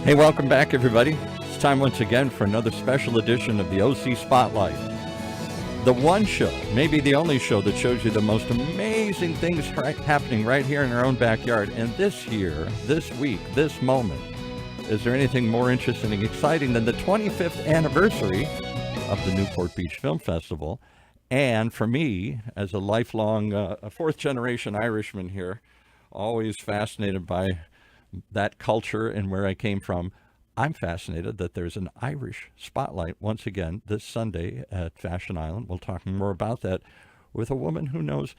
Hey, welcome back, everybody. It's time once again for another special edition of the OC Spotlight. The one show, maybe the only show, that shows you the most amazing things happening right here in our own backyard. And this year, this week, this moment, is there anything more interesting and exciting than the 25th anniversary of the Newport Beach Film Festival? And for me, as a lifelong a fourth-generation Irishman here, always fascinated by that culture and where I came from, I'm fascinated that there's an Irish spotlight once again this Sunday at Fashion Island. We'll talk more about that with a woman who knows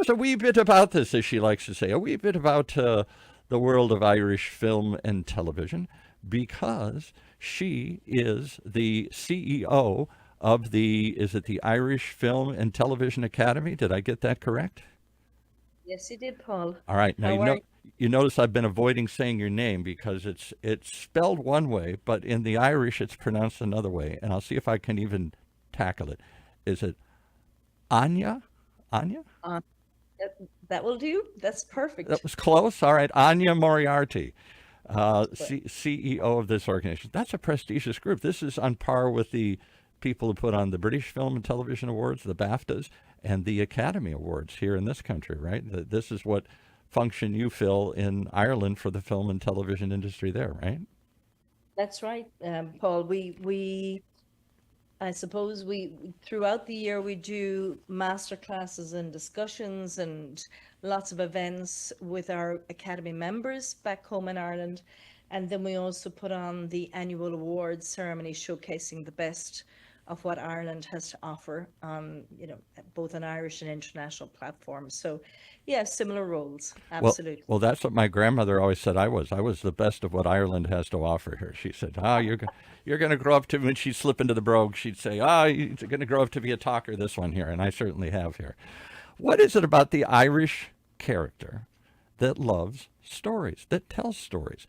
a wee bit about this, as she likes to say, a wee bit about the world of Irish film and television, because she is the CEO of the Irish Film and Television Academy. Did I get that correct? Yes, you did, Paul. All right. Now, you notice I've been avoiding saying your name because it's spelled one way, but in the Irish it's pronounced another way, and I'll see if I can even tackle it. Is it Aine? Aine? That will do. That's perfect. That was close. All right. Aine Moriarty, CEO of this organization. That's a prestigious group. This is on par with the people who put on the British Film and Television Awards, the BAFTAs, and the Academy Awards here in this country, right? This is what function you fill in Ireland for the film and television industry there, right? That's right, Paul. I suppose throughout the year we do master classes and discussions and lots of events with our Academy members back home in Ireland. And then we also put on the annual awards ceremony showcasing the best of what Ireland has to offer on, both an Irish and international platforms. So, yeah, similar roles. Absolutely. Well, that's what my grandmother always said I was. I was the best of what Ireland has to offer here. She said, you're going to grow up to, when she'd slip into the brogue, she'd say, you're going to grow up to be a talker, this one here. And I certainly have here. What is it about the Irish character that loves stories, that tells stories?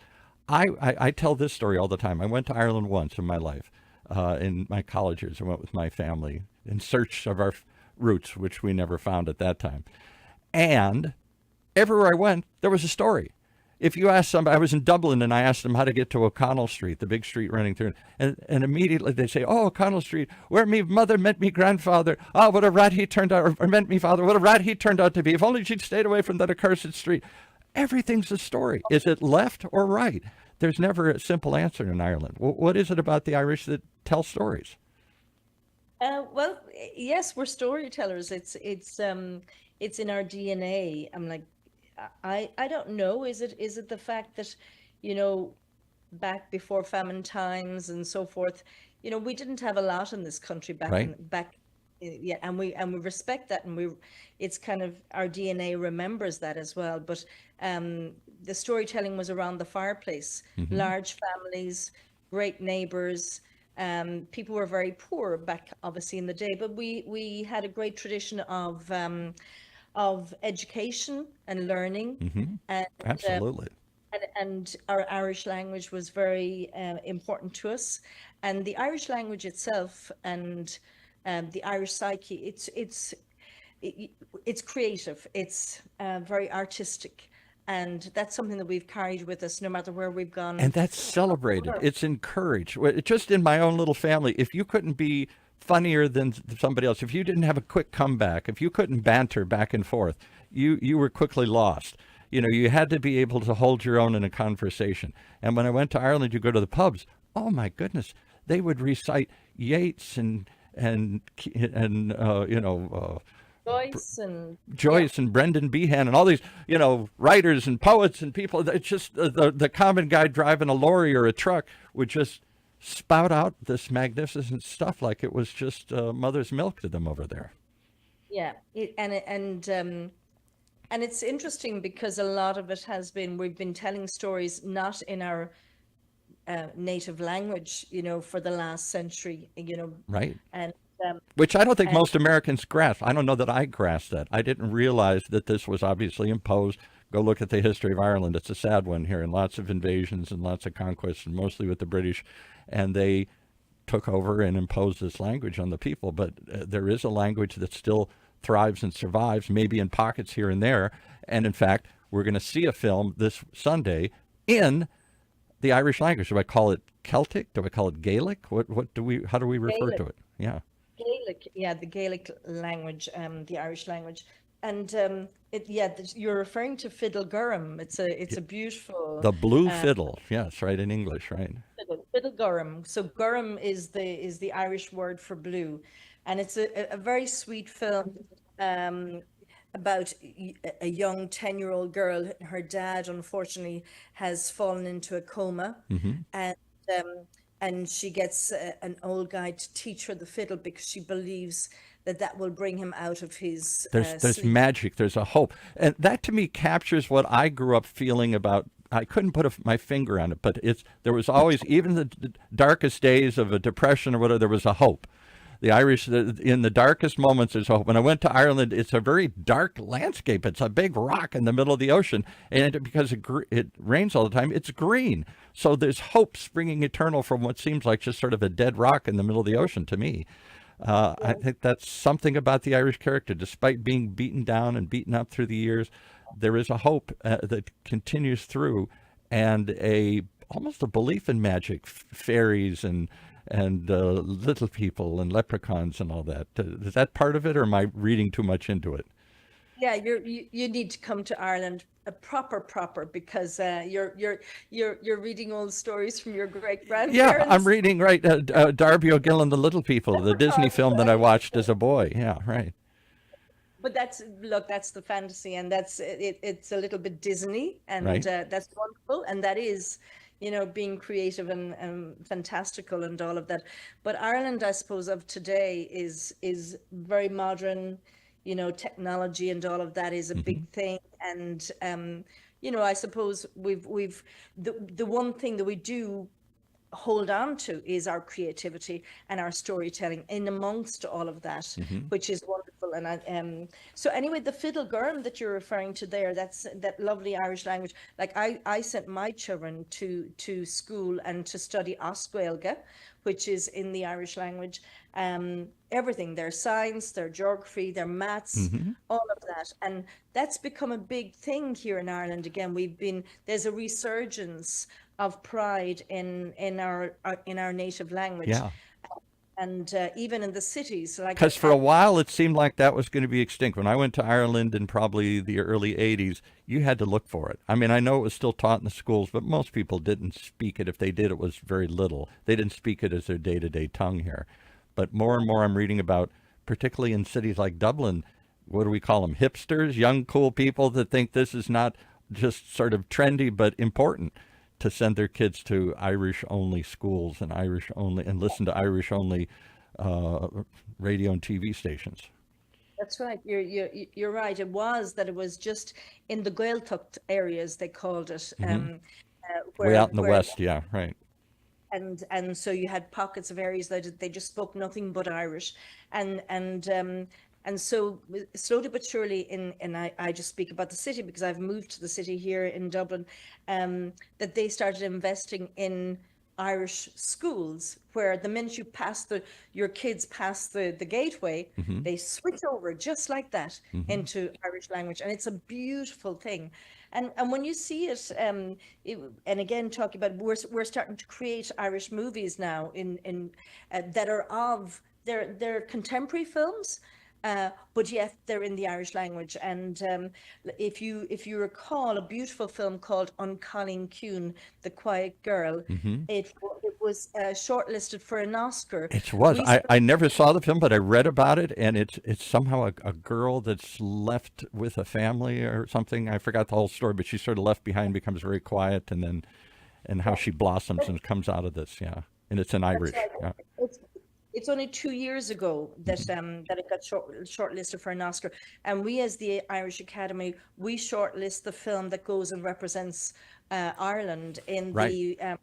I tell this story all the time. I went to Ireland once in my life. In my college years, I went with my family in search of our roots, which we never found at that time. And everywhere I went, there was a story. If you ask somebody, I was in Dublin and I asked them how to get to O'Connell Street, the big street running through, and immediately they say, O'Connell Street, where me mother met me grandfather. What a rat he turned out, or meant me father, what a rat he turned out to be. If only she'd stayed away from that accursed street. Everything's a story. Is it left or right? There's never a simple answer in Ireland. What is it about the Irish that tell stories? Well, yes, we're storytellers. It's in our DNA. I'm like, I don't know. Is it the fact that, back before famine times and so forth, we didn't have a lot in this country back. Yeah, and we respect that, and it's kind of our DNA remembers that as well. But the storytelling was around the fireplace, large families, great neighbors. People were very poor back, obviously, in the day, but we had a great tradition of education and learning, and Absolutely. And our Irish language was very important to us, and the Irish language itself and the Irish psyche, it's creative, it's very artistic, and that's something that we've carried with us no matter where we've gone. And that's celebrated. It's encouraged. Just in my own little family, if you couldn't be funnier than somebody else, if you didn't have a quick comeback, if you couldn't banter back and forth, you were quickly lost. You had to be able to hold your own in a conversation. And when I went to Ireland, you go to the pubs, oh my goodness, they would recite Yeats and Joyce and Brendan Behan and all these, writers and poets and people. It's just the common guy driving a lorry or a truck would just spout out this magnificent stuff like it was just mother's milk to them over there. Yeah, and it's interesting because a lot of it we've been telling stories not in our native language, for the last century, Right. And which I don't think most Americans grasp. I don't know that I grasped that. I didn't realize that this was obviously imposed. Go look at the history of Ireland. It's a sad one here, and lots of invasions and lots of conquests, and mostly with the British. And they took over and imposed this language on the people. But there is a language that still thrives and survives, maybe in pockets here and there. And in fact, we're going to see a film this Sunday in the Irish language? Do I call it Celtic? Do I call it Gaelic? How do we refer Gaelic. to it? Yeah. Gaelic, yeah, the Gaelic language, the Irish language, and yeah, you're referring to Fiddle Gurrum. It's a beautiful The blue uh, fiddle. Yes, right, in English, right? Fiddle Gurrum. So Gurrum is the Irish word for blue, and it's a very sweet film um, about a young 10-year-old girl. Her dad, unfortunately, has fallen into a coma, Hmm. and um, and she gets an old guy to teach her the fiddle because she believes that that will bring him out of his There's sleep. magic. There's a hope, and that to me captures what I grew up feeling about. I couldn't put my finger on it, but there was always, even the darkest days of a depression or whatever, there was a hope. The Irish, in the darkest moments, there's hope. When I went to Ireland, it's a very dark landscape. It's a big rock in the middle of the ocean, and because it rains all the time, it's green. So there's hope springing eternal from what seems like just sort of a dead rock in the middle of the ocean to me. I think that's something about the Irish character. Despite being beaten down and beaten up through the years, there is a hope that continues through, and a almost a belief in magic, fairies and little people and leprechauns and all that. Is that part of it, or am I reading too much into it? Yeah, you need to come to Ireland a proper because you're reading old stories from your great Yeah, I'm grandparents. reading right. Darby O'Gill and the Little People, the Disney film that I watched as a boy. Yeah, right, But that's look, that's the fantasy, and that's it. It's a little bit Disney, and right. that's wonderful, and that is, being creative and fantastical and all of that. But Ireland, I suppose, of today is very modern. Technology and all of that is a Hmm. big thing, and I suppose we've the one thing that we do hold on to is our creativity and our storytelling in amongst all of that, Hmm. which is wonderful. And so anyway, the fiddle gurm that you're referring to there, that's that lovely Irish language. Like I sent my children to school and to study Oscuelga, which is in the Irish language. Everything, their science, their geography, their maths, Hmm. all of that. And that's become a big thing here in Ireland. Again, there's a resurgence of pride in our native language, Yeah. and even in the cities, like Because for a while it seemed like that was going to be extinct. When I went to Ireland in probably the early 80s, you had to look for it. I mean, I know it was still taught in the schools, but most people didn't speak it. If they did, it was very little. They didn't speak it as their day to day tongue here. But more and more I'm reading about, particularly in cities like Dublin, what do we call them? Hipsters, young, cool people that think this is not just sort of trendy, but important to send their kids to Irish only schools and Irish only and listen to Irish only uh, radio and TV stations. that's right. You're right. It was just in the Gaeltacht areas they called it, Hmm. Way where out in the where west, yeah, right. and so you had pockets of areas that they just spoke nothing but Irish, and and um, and so slowly but surely and I just speak about the city because I've moved to the city here in Dublin, that they started investing in Irish schools where the minute your kids pass the gateway, Hmm. they switch over just like that Hmm. into Irish language, and it's a beautiful thing. And when you see it, and again talking about we're starting to create Irish movies now in that are of they're contemporary films, but yet they're in the Irish language. And if you recall a beautiful film called Colleen Kuhn, The Quiet Girl, Hmm. it was shortlisted for an Oscar. It was. We I never saw the film, but I read about it, and it's somehow a girl that's left with a family or something. I forgot the whole story, but she's sort of left behind, becomes very quiet, and then and how she blossoms and comes out of this. Yeah, and it's in That's Irish. right. Yeah. It's it's only 2 years ago Hmm. that it got shortlisted for an Oscar, and we, as the Irish Academy, we shortlist the film that goes and represents Ireland in Right. the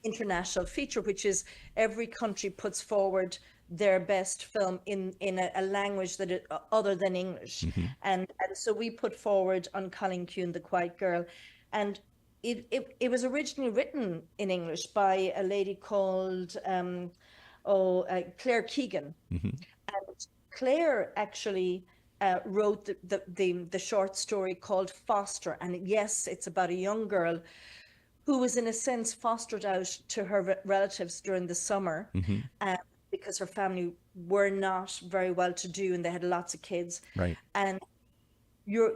international feature, which is every country puts forward their best film in a language other than English, Hmm. and so we put forward on Colleen Kuhn, The Quiet Girl, and it was originally written in English by a lady called Claire Keegan, Hmm. and Claire actually wrote the short story called Foster, and yes, it's about a young girl who was in a sense fostered out to her relatives during the summer, Hmm. um, because her family were not very well to do and they had lots of kids. Right. And you're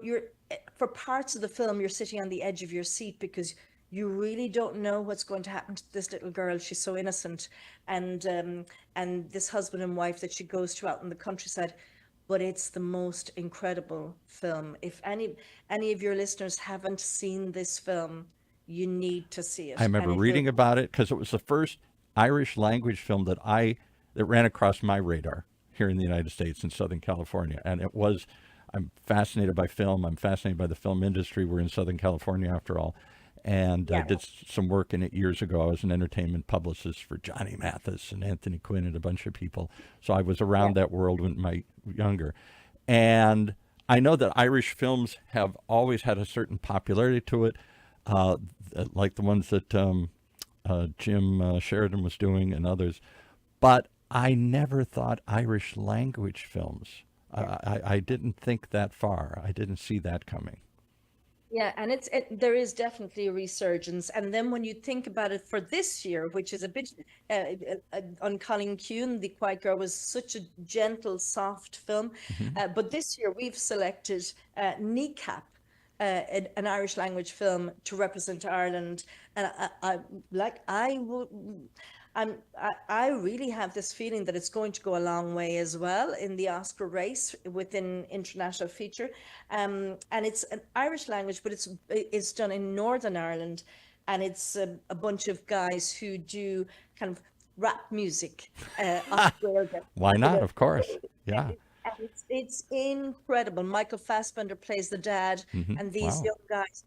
for parts of the film you're sitting on the edge of your seat because you really don't know what's going to happen to this little girl. She's so innocent, and this husband and wife that she goes to out in the countryside. But it's the most incredible film. If any of your listeners haven't seen this film, you need to see I it, and remember it will. reading about it because it was the first Irish language film that ran across my radar here in the United States in Southern California, and it was. I'm fascinated by film. I'm fascinated by the film industry. We're in Southern California after all, and Yeah, did some work in it years ago. I was an entertainment publicist for Johnny Mathis and Anthony Quinn and a bunch of people, so I was yeah. around that world when my younger, and I know that Irish films have always had a certain popularity to it, uh, like the ones that Jim Sheridan was doing and others. But I never thought Irish language films. I didn't think that far. I didn't see that coming. Yeah, and there is definitely a resurgence. And then when you think about it for this year, which is a bit on Colin Kuhn, The Quiet Girl was such a gentle, soft film. Hmm. But this year we've selected Kneecap, an Irish language film to represent Ireland. And I would. I really have this feeling that it's going to go a long way as well in the Oscar race within international feature. And it's an Irish language, but it's done in Northern Ireland, and it's a bunch of guys who do kind of rap music off Gaeilge. Why You not? know, Of course. Yeah. and it's incredible. Michael Fassbender plays the dad, Hmm. and these Wow. young guys,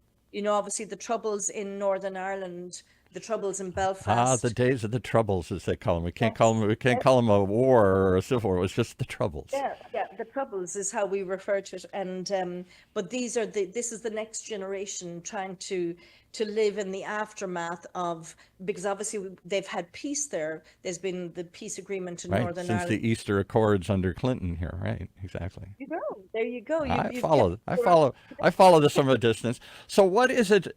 obviously the troubles in Northern Ireland, the troubles in Ah, the Belfast. days of the troubles, as they call them. We can't call Yes. them. We can't call them a war or a civil war. It was just the troubles. Yeah, yeah, the troubles is how we refer to it, and but this is the next generation trying to live in the aftermath of, because obviously they've had peace there. There's been the peace agreement in Right. Northern Since Ireland. the Easter Accords under Clinton here. Right. Exactly. You go, there you go. I You've kept follow. I your follow. I follow this from a distance. So, what is it?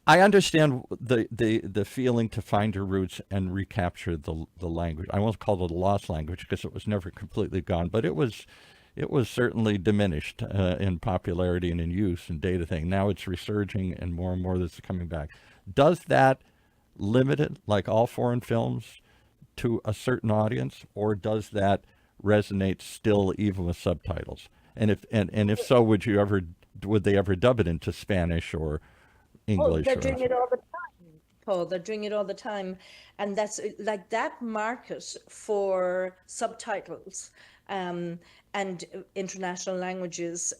I understand the feeling to find your roots and recapture the language. I won't call it a lost language because it was never completely gone, but it was certainly diminished in popularity and in use and data thing. Now it's resurging, and more that's coming back. Does that limit it, like all foreign films, to a certain audience, or does that resonate still even with subtitles? And if so, would they ever dub it into Spanish or Oh, English they're or doing it all the time, Paul. They're doing it all the time. And that's like that market for subtitles, um, and international languages,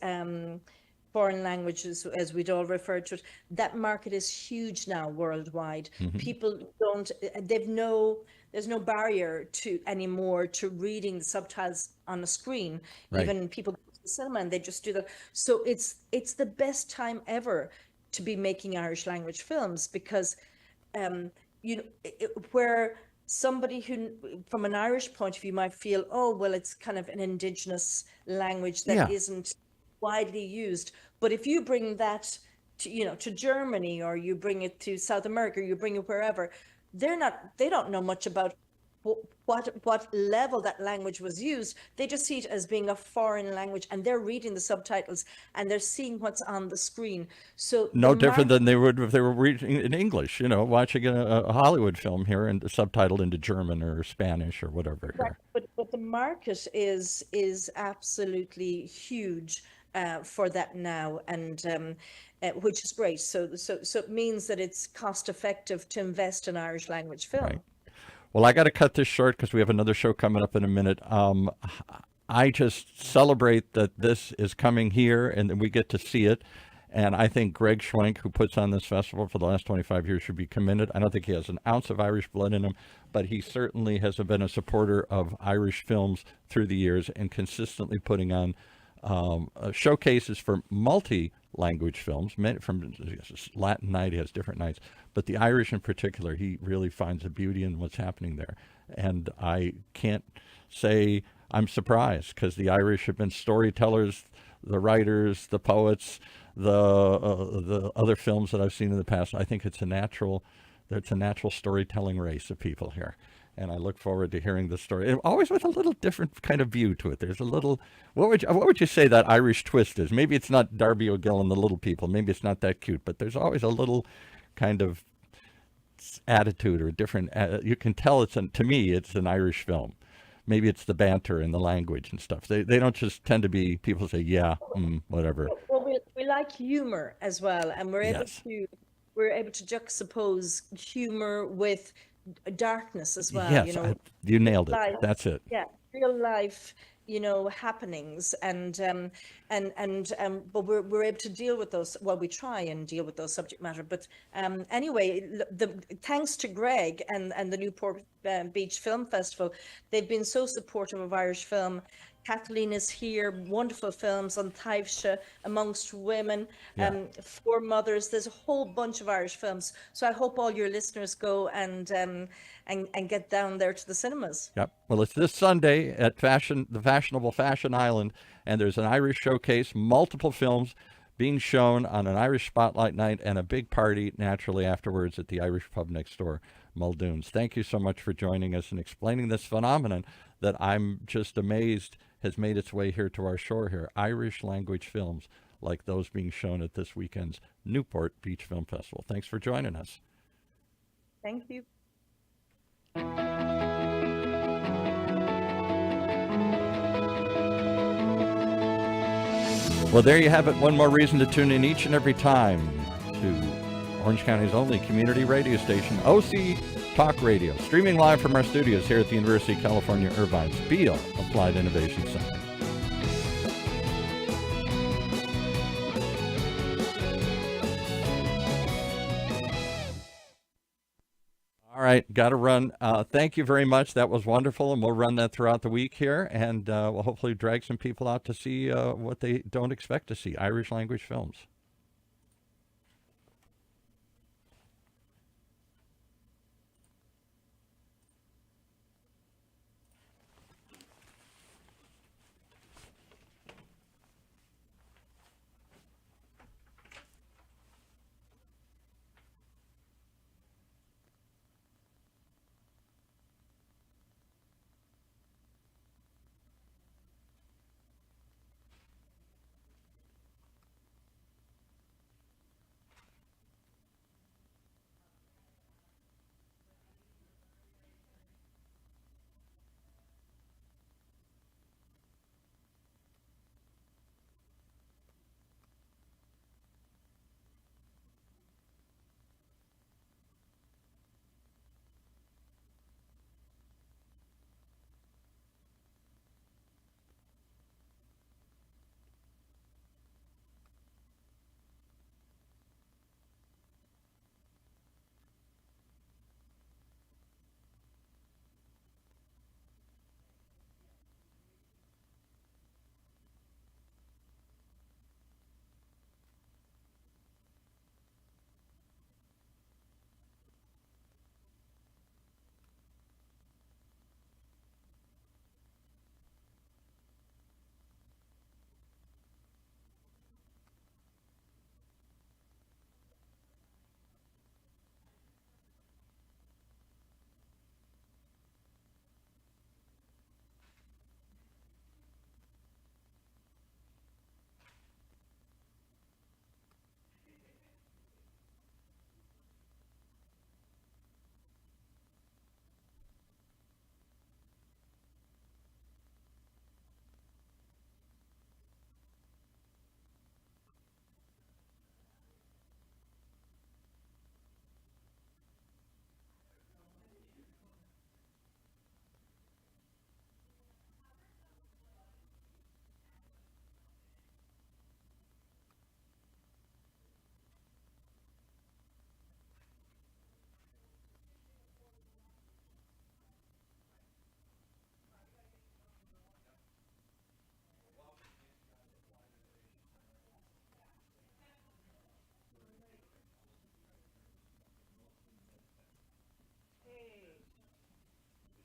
foreign languages, as we'd all refer to it, that market is huge now worldwide. Mhm. People don't, there's no barrier to anymore to reading the subtitles on a screen. Right. Even people go to the cinema and they just do that. So it's the best time ever to be making Irish language films because um, where somebody who, from an Irish point of view, might feel, oh, well, it's kind of an indigenous language that Yeah. isn't widely used. But if you bring that to Germany, or you bring it to South America, or you bring it wherever, they don't know much about what level that language was used. They just see it as being a foreign language, and they're reading the subtitles and they're seeing what's on the screen. So the No different market. than they would if they were reading in English, watching a Hollywood film here and subtitled into German or Spanish or whatever here. Exactly. But the market is absolutely huge for that now, and which is great. So it means that it's cost effective to invest in Irish language Right. film. Well, I got to cut this short because we have another show coming up in a minute. I just celebrate that this is coming here and that we get to see it. And I think Greg Schwenk, who puts on this festival for the last 25 years, should be commended. I don't think he has an ounce of Irish blood in him, but he certainly has been a supporter of Irish films through the years and consistently putting on showcases for multi-language films. From Latin night, he has different nights, but the Irish in particular, he really finds a beauty in what's happening there. And I can't say I'm surprised because the Irish have been storytellers the writers, the poets, the other films that I've seen in the past. I think it's a natural storytelling race of people here. And I look forward to hearing the story, and always with a little different kind of view to it. There's a little, what would you say that Irish twist is? Maybe it's not Darby O'Gill and the Little People. Maybe it's not that cute, but there's always a little kind of attitude or different. You can tell to me, it's an Irish film. Maybe it's the banter and the language and stuff. They don't just tend to be people say, yeah, whatever. Well, we like humor as well, and Yes. we're able to juxtapose humor with darkness as well. Yes, you nailed it. Life, That's it. yeah, real life, happenings, but we're able to deal with those. Well, we try and deal with those subject matter. But anyway, thanks to Greg and the Newport Beach Film Festival, they've been so supportive of Irish film. Kathleen is here, wonderful films on Taibhse, Amongst Women, Yeah. For Mothers. There's a whole bunch of Irish films. So I hope all your listeners go and get down there to the cinemas. Yep. Well, it's this Sunday at the fashionable Fashion Island, and there's an Irish showcase, multiple films being shown on an Irish spotlight night, and a big party naturally afterwards at the Irish pub next door, Muldoon's. Thank you so much for joining us and explaining this phenomenon that I'm just amazed has made its way here to our shore here. Irish language films like those being shown at this weekend's Newport Beach Film Festival. Thanks for joining us. Thank you. Well, there you have it. One more reason to tune in each and every time to Orange County's only community radio station, OC Talk Radio, streaming live from our studios here at the University of California, Irvine's Beale Applied Innovation Center. All right, got to run. Thank you very much. That was wonderful, and we'll run that throughout the week here, and we'll hopefully drag some people out to see what they don't expect to see, Irish language films.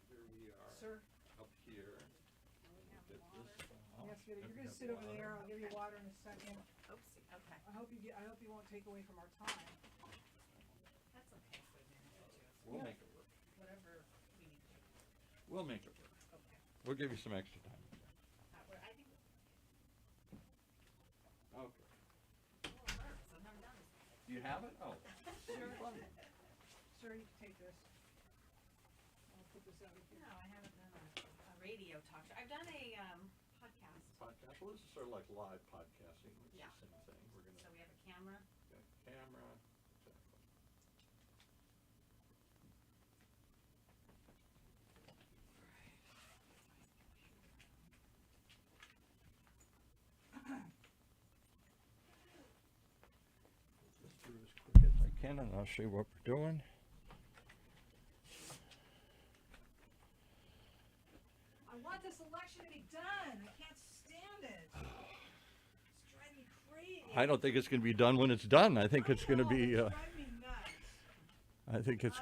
Here we are, up here. Yes, Vita, you're gonna sit over there, I'll give you water in a second. Oopsie, okay. I hope you won't take away from our time. That's okay for a minute or two. We'll make it work. Whatever we need to. We'll make it work. Okay. We'll give you some extra time. I think. Okay. Oh, it works. I've never done this. Do you have it? Oh. Sir, you can take this. I'll put this out of here. No, I haven't done a radio talk show. I've done a podcast. Podcast. Well, this is sort of like live podcasting, which Yeah. is the same thing. We're gonna So we have a camera. get a camera. Exactly. Just do as quick as I can, and I'll show you what we're doing. I want this election to be done. I can't stand it. It's driving me crazy. I don't think it's going to be done when it's done. I think it's going to be. It's driving me nuts. I think it's.